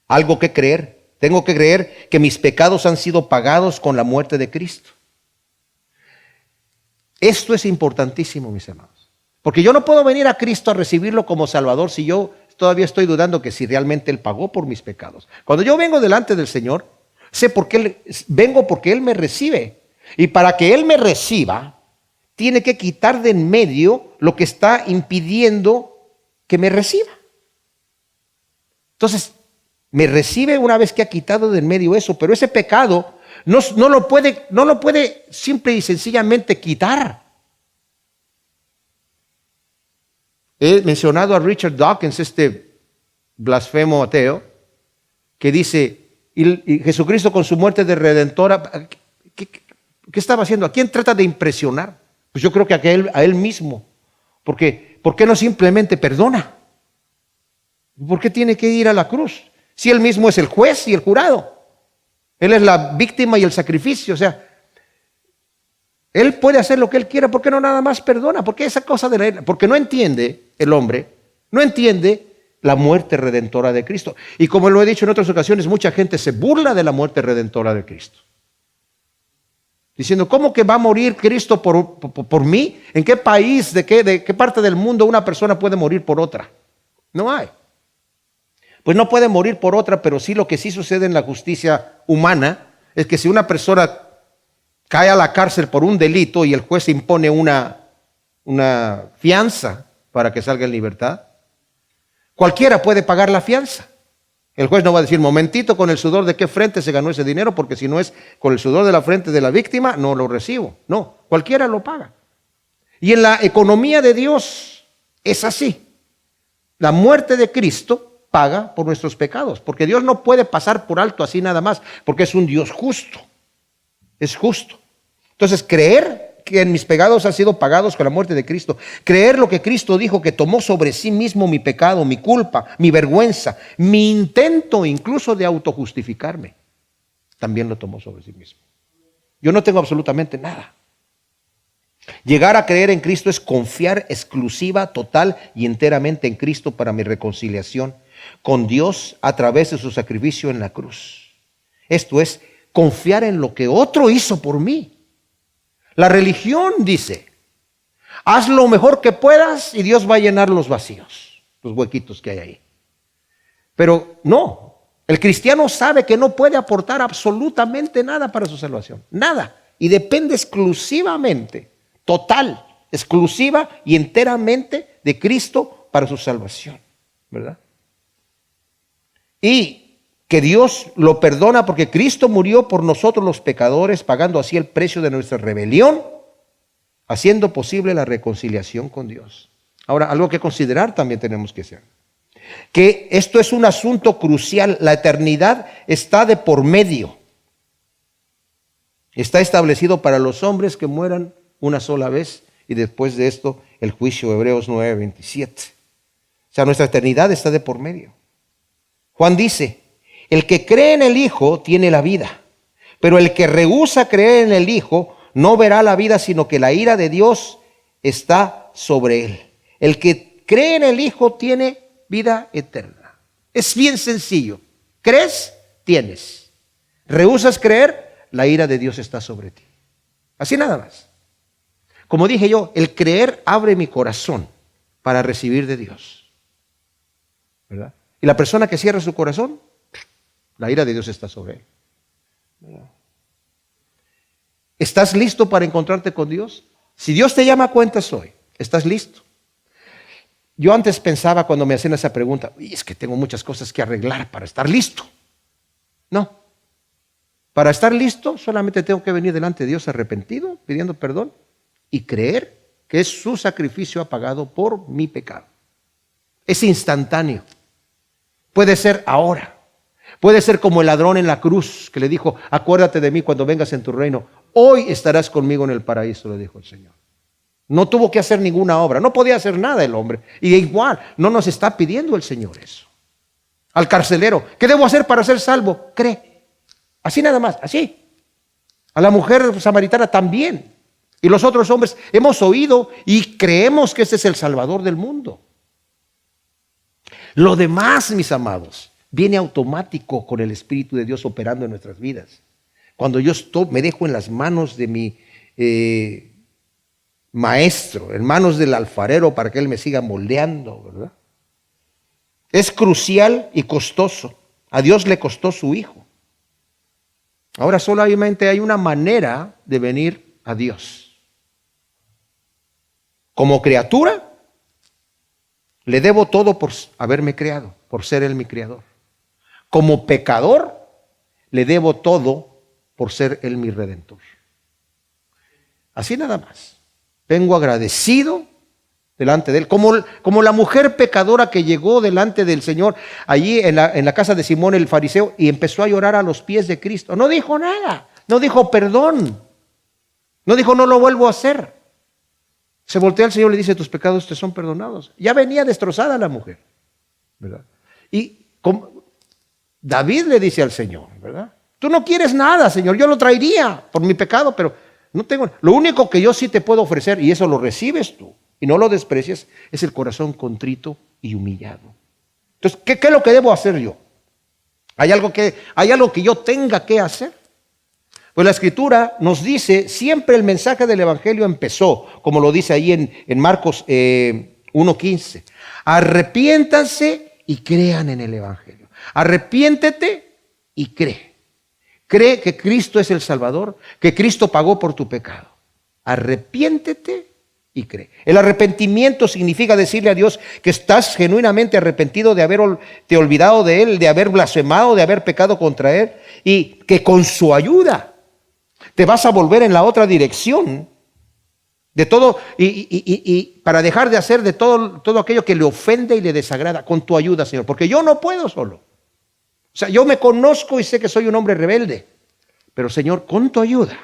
algo que creer. Tengo que creer que mis pecados han sido pagados con la muerte de Cristo. Esto es importantísimo, mis hermanos. Porque yo no puedo venir a Cristo a recibirlo como Salvador si yo todavía estoy dudando que si realmente Él pagó por mis pecados. Cuando yo vengo delante del Señor, vengo porque Él me recibe. Y para que Él me reciba, tiene que quitar de en medio lo que está impidiendo que me reciba. Entonces, me recibe una vez que ha quitado de en medio eso, pero ese pecado no lo puede simple y sencillamente quitar. He mencionado a Richard Dawkins, este blasfemo ateo, que dice, y Jesucristo con su muerte de redentora, ¿qué estaba haciendo? ¿A quién trata de impresionar? Pues yo creo que a él mismo. Porque, ¿por qué no simplemente perdona? ¿Por qué tiene que ir a la cruz? Si Él mismo es el juez y el jurado. Él es la víctima y el sacrificio. O sea, Él puede hacer lo que Él quiera. ¿Por qué no nada más perdona? Porque esa cosa porque no entiende el hombre, no entiende la muerte redentora de Cristo. Y como lo he dicho en otras ocasiones, mucha gente se burla de la muerte redentora de Cristo. Diciendo, ¿cómo que va a morir Cristo por mí? ¿En qué país, de qué parte del mundo una persona puede morir por otra? No hay. Pues no puede morir por otra, pero sí lo que sí sucede en la justicia humana es que si una persona cae a la cárcel por un delito y el juez impone una fianza para que salga en libertad, cualquiera puede pagar la fianza. El juez no va a decir, momentito, ¿con el sudor de qué frente se ganó ese dinero? Porque si no es con el sudor de la frente de la víctima, no lo recibo. No, cualquiera lo paga. Y en la economía de Dios es así. La muerte de Cristo paga por nuestros pecados, porque Dios no puede pasar por alto así nada más, porque es un Dios justo. Es justo. Entonces, creer que en mis pecados han sido pagados con la muerte de Cristo, creer lo que Cristo dijo, que tomó sobre sí mismo mi pecado, mi culpa, mi vergüenza, mi intento incluso de autojustificarme, también lo tomó sobre sí mismo. Yo no tengo absolutamente nada. Llegar a creer en Cristo es confiar exclusiva, total y enteramente en Cristo para mi reconciliación con Dios a través de su sacrificio en la cruz. Esto es confiar en lo que otro hizo por mí. La religión dice, haz lo mejor que puedas y Dios va a llenar los vacíos, los huequitos que hay ahí. Pero no, el cristiano sabe que no puede aportar absolutamente nada para su salvación, nada. Y depende exclusivamente, total, exclusiva y enteramente de Cristo para su salvación, ¿verdad? Y que Dios lo perdona porque Cristo murió por nosotros los pecadores, pagando así el precio de nuestra rebelión, haciendo posible la reconciliación con Dios. Ahora, algo que considerar también tenemos que hacer. Que esto es un asunto crucial. La eternidad está de por medio. Está establecido para los hombres que mueran una sola vez y después de esto el juicio, Hebreos 9:27. O sea, nuestra eternidad está de por medio. Juan dice, el que cree en el Hijo tiene la vida, pero el que rehúsa creer en el Hijo no verá la vida, sino que la ira de Dios está sobre él. El que cree en el Hijo tiene vida eterna. Es bien sencillo. ¿Crees? Tienes. ¿Rehusas creer? La ira de Dios está sobre ti. Así nada más. como dije yo, el creer abre mi corazón para recibir de Dios, ¿verdad? Y la persona que cierra su corazón, la ira de Dios está sobre él, ¿verdad? ¿Estás listo para encontrarte con Dios? Si Dios te llama a cuentas hoy, ¿estás listo? Yo antes pensaba cuando me hacían esa pregunta, es que tengo muchas cosas que arreglar para estar listo. No. Para estar listo solamente tengo que venir delante de Dios arrepentido, pidiendo perdón y creer que es su sacrificio ha pagado por mi pecado. Es instantáneo. Puede ser ahora. Puede ser como el ladrón en la cruz que le dijo, acuérdate de mí cuando vengas en tu reino. Hoy estarás conmigo en el paraíso, le dijo el Señor. No tuvo que hacer ninguna obra, no podía hacer nada el hombre. Y igual, no nos está pidiendo el Señor eso. Al carcelero, ¿qué debo hacer para ser salvo? Cree. Así nada más, así. A la mujer samaritana también. Y los otros hombres hemos oído y creemos que este es el Salvador del mundo. Lo demás, mis amados, viene automático con el Espíritu de Dios operando en nuestras vidas. Cuando yo me dejo en las manos de mi maestro, en manos del alfarero para que él me siga moldeando, ¿verdad? Es crucial y costoso. A Dios le costó su Hijo. Ahora solamente hay una manera de venir a Dios. Como criatura, le debo todo por haberme creado, por ser Él mi creador. Como pecador, le debo todo por ser Él mi redentor. Así nada más. Vengo agradecido delante de Él. Como la mujer pecadora que llegó delante del Señor allí en la casa de Simón el fariseo y empezó a llorar a los pies de Cristo. No dijo nada. No dijo perdón. No dijo no lo vuelvo a hacer. Se voltea al Señor y le dice, tus pecados te son perdonados. Ya venía destrozada la mujer, ¿verdad? Y David le dice al Señor, ¿verdad? Tú no quieres nada, Señor, yo lo traería por mi pecado, pero no tengo. Lo único que yo sí te puedo ofrecer, y eso lo recibes tú, y no lo desprecias, es el corazón contrito y humillado. Entonces, ¿qué es lo que debo hacer yo? ¿Hay algo que yo tenga que hacer? Pues la Escritura nos dice, siempre el mensaje del Evangelio empezó, como lo dice ahí en Marcos 1:15. Arrepiéntanse y crean en el Evangelio. Arrepiéntete y cree. Cree que Cristo es el Salvador, que Cristo pagó por tu pecado. Arrepiéntete y cree. El arrepentimiento significa decirle a Dios que estás genuinamente arrepentido de haberte olvidado de Él, de haber blasfemado, de haber pecado contra Él, y que con su ayuda te vas a volver en la otra dirección de todo y para dejar de hacer de todo aquello que le ofende y le desagrada con tu ayuda, Señor, porque yo no puedo solo. O sea, yo me conozco y sé que soy un hombre rebelde, pero Señor, con tu ayuda,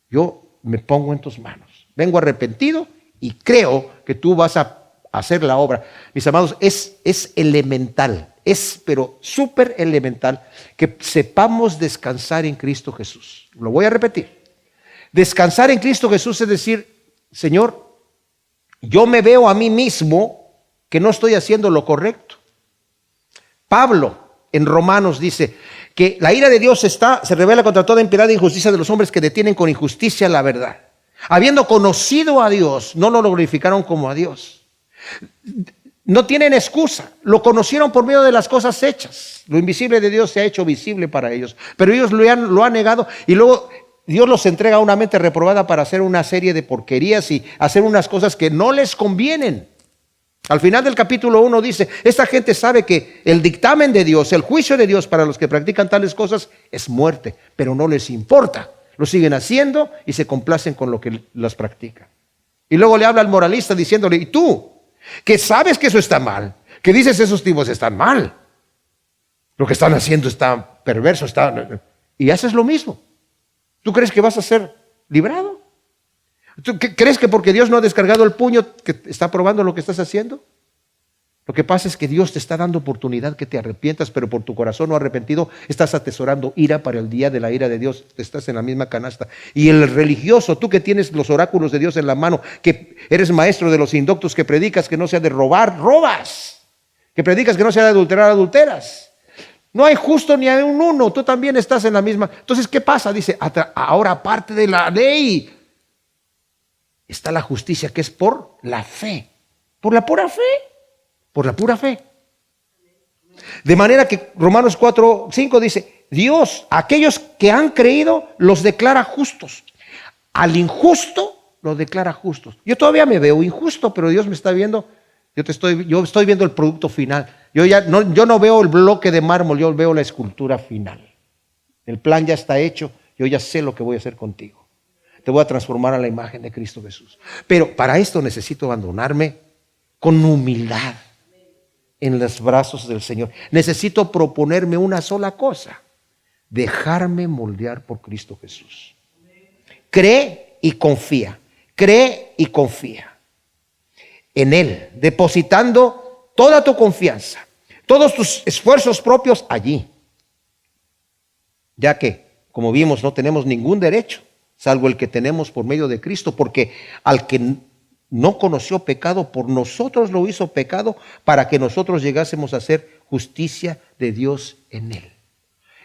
yo me pongo en tus manos. Vengo arrepentido y creo que tú vas a hacer la obra. Mis amados, es elemental, pero súper elemental que sepamos descansar en Cristo Jesús. Lo voy a repetir. Descansar en Cristo Jesús es decir, Señor, yo me veo a mí mismo que no estoy haciendo lo correcto. Pablo en Romanos dice que la ira de Dios se revela contra toda impiedad e injusticia de los hombres que detienen con injusticia la verdad. Habiendo conocido a Dios, no lo glorificaron como a Dios. No tienen excusa, lo conocieron por medio de las cosas hechas. Lo invisible de Dios se ha hecho visible para ellos, pero ellos lo han negado y luego Dios los entrega a una mente reprobada para hacer una serie de porquerías y hacer unas cosas que no les convienen. Al final del capítulo 1 dice, esta gente sabe que el dictamen de Dios, el juicio de Dios para los que practican tales cosas es muerte, pero no les importa. Lo siguen haciendo y se complacen con lo que las practican. Y luego le habla al moralista diciéndole, ¿y tú? Que sabes que eso está mal, que dices esos tipos están mal, lo que están haciendo está perverso, y haces lo mismo. ¿Tú crees que vas a ser librado? ¿Tú crees que porque Dios no ha descargado el puño que está probando lo que estás haciendo? Lo que pasa es que Dios te está dando oportunidad que te arrepientas, pero por tu corazón no arrepentido estás atesorando ira para el día de la ira de Dios. Estás en la misma canasta. Y el religioso, tú que tienes los oráculos de Dios en la mano, que eres maestro de los indoctos, que predicas que no sea de robar, robas. Que predicas que no sea de adulterar, adulteras. No hay justo ni hay un uno, tú también estás en la misma. Entonces, ¿qué pasa? Dice, ahora aparte de la ley, está la justicia, que es por la fe. Por la pura fe. Por la pura fe. De manera que Romanos 4:5 dice, Dios, a aquellos que han creído, los declara justos. Al injusto, lo declara justos. Yo todavía me veo injusto, pero Dios me está viendo. Yo estoy viendo el producto final. Yo no veo el bloque de mármol, yo veo la escultura final. El plan ya está hecho, yo ya sé lo que voy a hacer contigo. Te voy a transformar a la imagen de Cristo Jesús. Pero para esto necesito abandonarme con humildad en los brazos del Señor. Necesito proponerme una sola cosa: dejarme moldear por Cristo Jesús. Cree y confía. Cree y confía en Él, depositando toda tu confianza, todos tus esfuerzos propios allí. Ya que, como vimos, no tenemos ningún derecho, salvo el que tenemos por medio de Cristo, porque al que no conoció pecado, por nosotros lo hizo pecado, para que nosotros llegásemos a ser justicia de Dios en Él.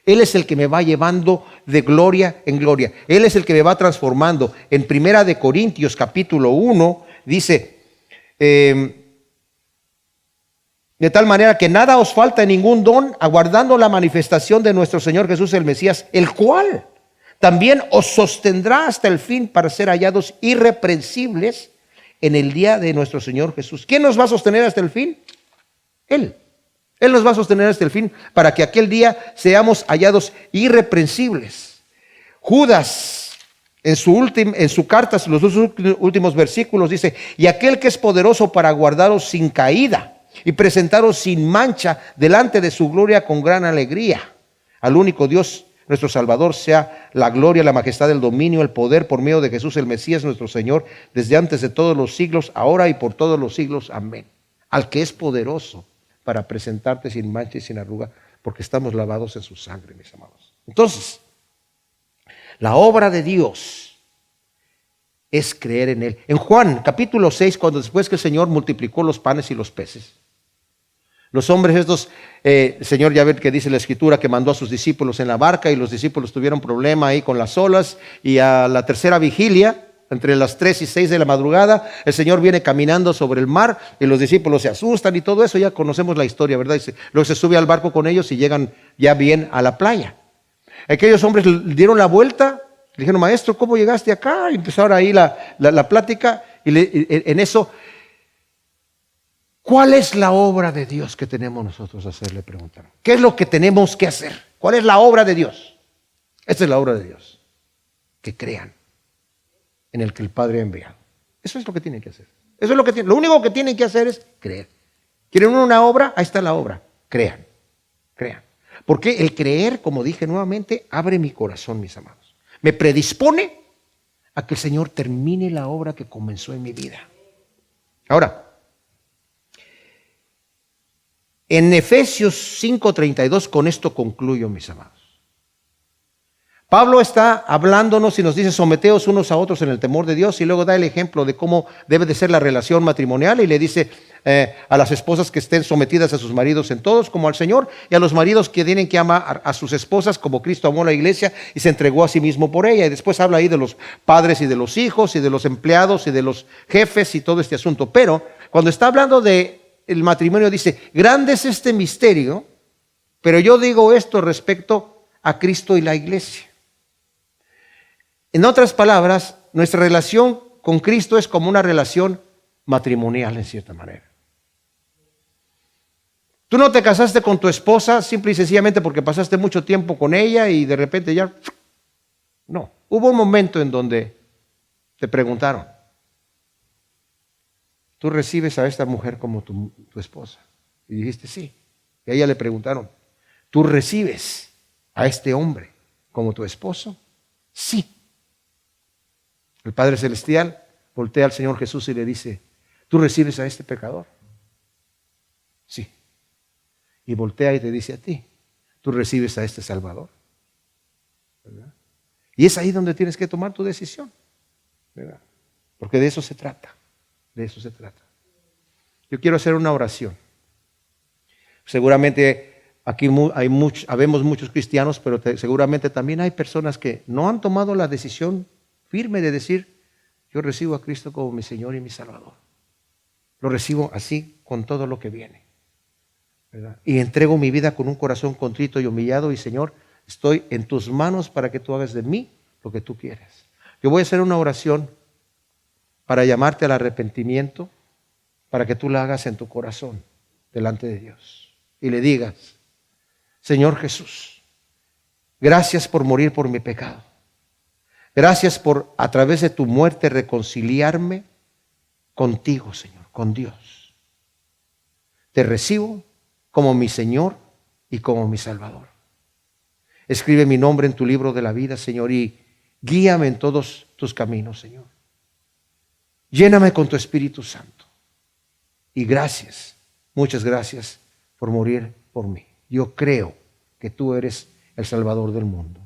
Él es el que me va llevando de gloria en gloria. Él es el que me va transformando. En 1 Corintios capítulo 1 dice, de tal manera que nada os falta en ningún don, aguardando la manifestación de nuestro Señor Jesús el Mesías, el cual también os sostendrá hasta el fin, para ser hallados irreprensibles en el día de nuestro Señor Jesús. ¿Quién nos va a sostener hasta el fin? Él. Él nos va a sostener hasta el fin, para que aquel día seamos hallados irreprensibles. Judas, en su carta, los dos últimos versículos, dice, y aquel que es poderoso para guardaros sin caída y presentaros sin mancha delante de su gloria con gran alegría. Al único Dios, nuestro Salvador, sea la gloria, la majestad, el dominio, el poder por medio de Jesús el Mesías nuestro Señor, desde antes de todos los siglos, ahora y por todos los siglos. Amén. Al que es poderoso para presentarte sin mancha y sin arruga, porque estamos lavados en su sangre, mis amados. Entonces, la obra de Dios es creer en Él. En Juan capítulo 6, cuando después que el Señor multiplicó los panes y los peces, los hombres estos, el Señor, ya ven que dice la Escritura, que mandó a sus discípulos en la barca, y los discípulos tuvieron problema ahí con las olas, y a la tercera vigilia, entre las 3 y 6 de la madrugada, el Señor viene caminando sobre el mar, y los discípulos se asustan y todo eso. Ya conocemos la historia, ¿verdad? Luego se sube al barco con ellos y llegan ya bien a la playa. Aquellos hombres dieron la vuelta, le dijeron, maestro, ¿cómo llegaste acá? Y empezaron ahí la plática, y en eso, ¿cuál es la obra de Dios que tenemos nosotros a hacer? Le preguntaron. ¿Qué es lo que tenemos que hacer? ¿Cuál es la obra de Dios? Esta es la obra de Dios. Que crean en el que el Padre ha enviado. Eso es lo que tienen que hacer. Eso es lo único que tienen que hacer es creer. ¿Quieren una obra? Ahí está la obra. Crean. Crean. Porque el creer, como dije nuevamente, abre mi corazón, mis amados. Me predispone a que el Señor termine la obra que comenzó en mi vida. Ahora, en Efesios 5:32, con esto concluyo, mis amados. Pablo está hablándonos y nos dice, someteos unos a otros en el temor de Dios, y luego da el ejemplo de cómo debe de ser la relación matrimonial, y le dice a las esposas que estén sometidas a sus maridos en todos como al Señor, y a los maridos que tienen que amar a sus esposas como Cristo amó a la iglesia y se entregó a sí mismo por ella. Y después habla ahí de los padres y de los hijos y de los empleados y de los jefes y todo este asunto. Pero cuando está hablando de el matrimonio dice, grande es este misterio, pero yo digo esto respecto a Cristo y la iglesia. En otras palabras, nuestra relación con Cristo es como una relación matrimonial en cierta manera. Tú no te casaste con tu esposa simple y sencillamente porque pasaste mucho tiempo con ella y de repente ya... No, hubo un momento en donde te preguntaron, ¿tú recibes a esta mujer como tu esposa? Y dijiste sí. Y a ella le preguntaron, ¿tú recibes a este hombre como tu esposo? Sí. El Padre Celestial voltea al Señor Jesús y le dice, ¿tú recibes a este pecador? Sí. Y voltea y te dice a ti, ¿tú recibes a este Salvador? ¿Verdad? Y es ahí donde tienes que tomar tu decisión, ¿verdad? Porque de eso se trata. De eso se trata. Yo quiero hacer una oración. Seguramente aquí habemos muchos cristianos, pero seguramente también hay personas que no han tomado la decisión firme de decir, Yo recibo a Cristo como mi Señor y mi Salvador. Lo recibo así con todo lo que viene, ¿verdad? Y entrego mi vida con un corazón contrito y humillado. Y Señor, estoy en tus manos para que tú hagas de mí lo que tú quieres. Yo voy a hacer una oración para llamarte al arrepentimiento, para que tú la hagas en tu corazón delante de Dios. Y le digas: Señor Jesús, gracias por morir por mi pecado. Gracias por, a través de tu muerte, reconciliarme contigo, Señor, con Dios. Te recibo como mi Señor y como mi Salvador. Escribe mi nombre en tu libro de la vida, Señor, y guíame en todos tus caminos, Señor. Lléname con tu Espíritu Santo. Y gracias, muchas gracias por morir por mí. Yo creo que tú eres el Salvador del mundo.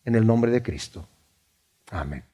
En el nombre de Cristo. Amén.